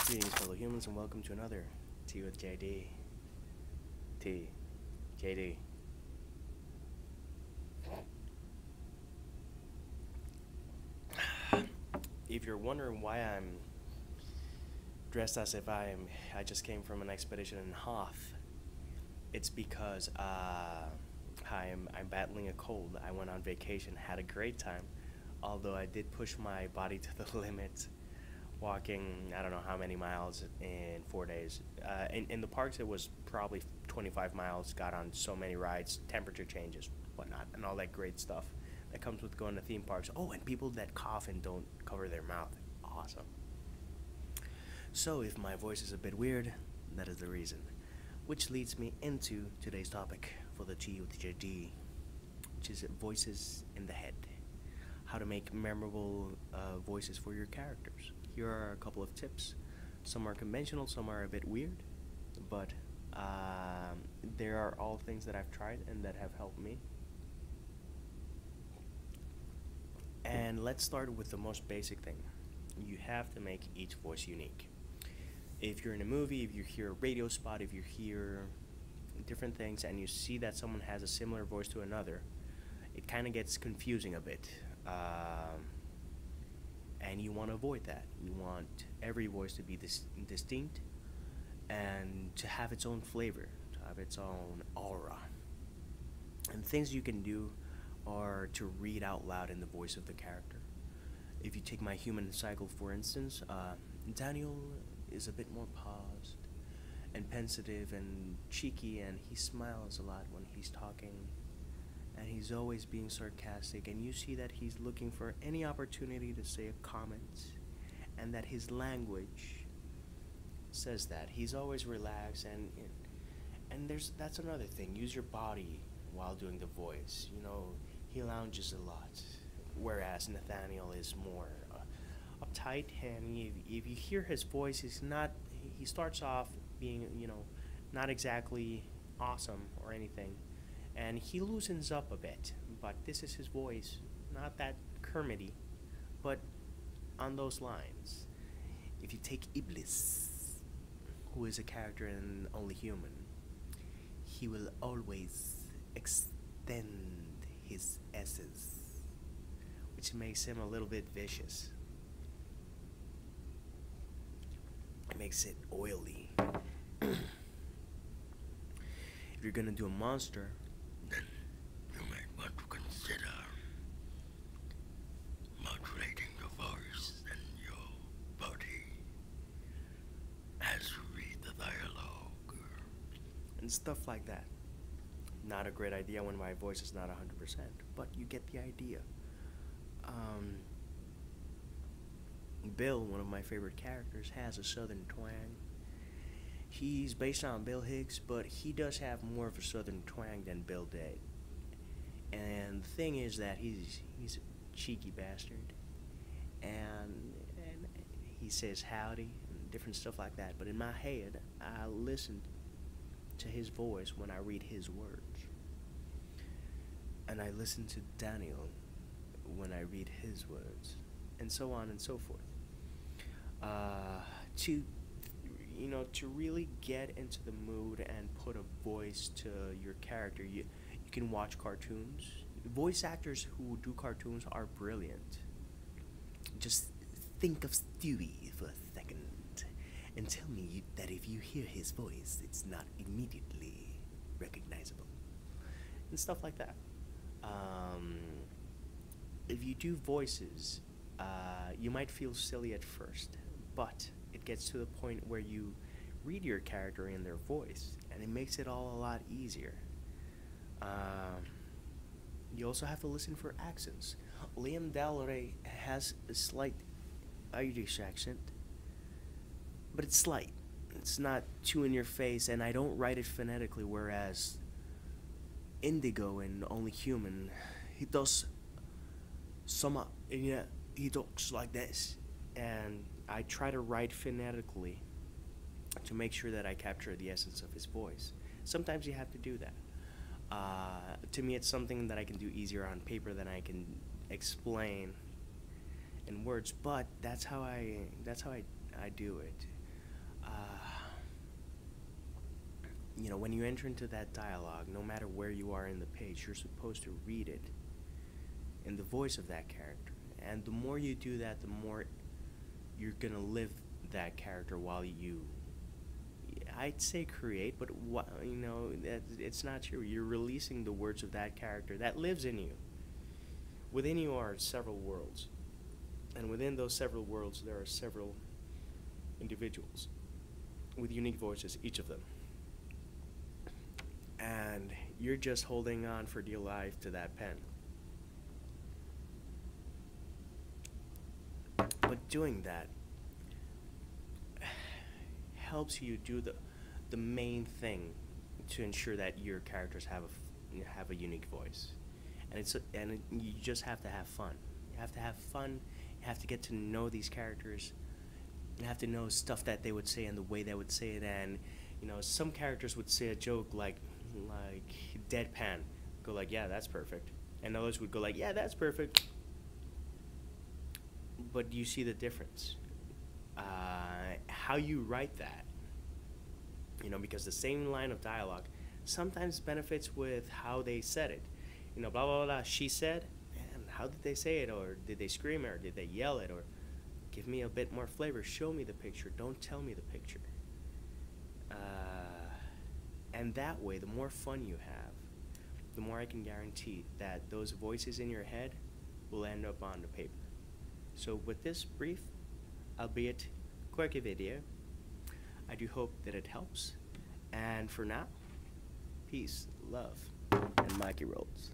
Greetings, fellow humans, and welcome to another Tea with JD. T. JD. If you're wondering why I'm dressed as if I just came from an expedition in Hoth, it's because I'm battling a cold. I went on vacation, had a great time, although I did push my body to the limit walking I don't know how many miles in 4 days. In the parks, it was probably 25 miles. Got on so many rides, temperature changes, whatnot, and all that great stuff that comes with going to theme parks. Oh, and people that cough and don't cover their mouth. Awesome. So, if my voice is a bit weird, that is the reason. Which leads me into today's topic for the TUTJD, which is voices in the head. How to make memorable voices for your characters. Here are a couple of tips. Some are conventional, some are a bit weird, but there are all things that I've tried and that have helped me. And let's start with the most basic thing. You have to make each voice unique. If you're in a movie, if you hear a radio spot, if you hear different things and you see that someone has a similar voice to another, it kind of gets confusing a bit. And you want to avoid that. You want every voice to be distinct and to have its own flavor, to have its own aura. And things you can do are to read out loud in the voice of the character. If you take my human cycle, for instance, Daniel is a bit more paused and pensive and cheeky, and he smiles a lot when he's talking. And he's always being sarcastic, and you see that he's looking for any opportunity to say a comment, and that his language says that he's always relaxed, and that's another thing. Use your body while doing the voice. You know, he lounges a lot, whereas Nathaniel is more uptight, and if you hear his voice, he starts off being, not exactly awesome or anything. And he loosens up a bit, but this is his voice, not that Kermity, but on those lines. If you take Iblis, who is a character in Only Human, he will always extend his S's, which makes him a little bit vicious. It makes it oily. If you're gonna do a monster, then you might want to consider modulating your voice and your body as you read the dialogue. and stuff like that. Not a great idea when my voice is not 100%, but you get the idea. Bill, one of my favorite characters, has a southern twang. He's based on Bill Hicks, but he does have more of a southern twang than Bill did. And the thing is that he's a cheeky bastard, and he says howdy and different stuff like that. But in my head, I listen to his voice when I read his words, and I listen to Daniel when I read his words, and so on and so forth. To really get into the mood and put a voice to your character, you can watch cartoons. Voice actors who do cartoons are brilliant. Just think of Stewie for a second and tell me that if you hear his voice, it's not immediately recognizable. And stuff like that. If you do voices, you might feel silly at first, but it gets to the point where you read your character in their voice, and it makes it all a lot easier. You also have to listen for accents. Liam Dalleray has a slight Irish accent, but it's slight. It's not too in your face, and I don't write it phonetically, whereas Indigo in Only Human, he does he talks like this, and I try to write phonetically to make sure that I capture the essence of his voice. Sometimes you have to do that. To me, it's something that I can do easier on paper than I can explain in words, but that's how I do it. you know, when you enter into that dialogue, no matter where you are in the page, you're supposed to read it in the voice of that character. And the more you do that, the more you're gonna live that character while you, I'd say create, but you know, it's not true. You're releasing the words of that character that lives in you. Within you are several worlds, and within those several worlds, there are several individuals with unique voices, each of them. And you're just holding on for dear life to that pen. But doing that helps you do the main thing to ensure that your characters have a unique voice, and you just have to have fun. You have to have fun. You have to get to know these characters. You have to know stuff that they would say and the way they would say it. And you know, some characters would say a joke like deadpan, go like, yeah, that's perfect, and others would go like, yeah, that's perfect. But you see the difference. How you write that, you know, because the same line of dialogue sometimes benefits with how they said it. You know, blah, blah, blah, she said, and how did they say it? Or did they scream it? Or did they yell it? Or give me a bit more flavor. Show me the picture. Don't tell me the picture. And that way, the more fun you have, the more I can guarantee that those voices in your head will end up on the paper. So with this brief, albeit quirky video, I do hope that it helps. And for now, peace, love, and maki rolls.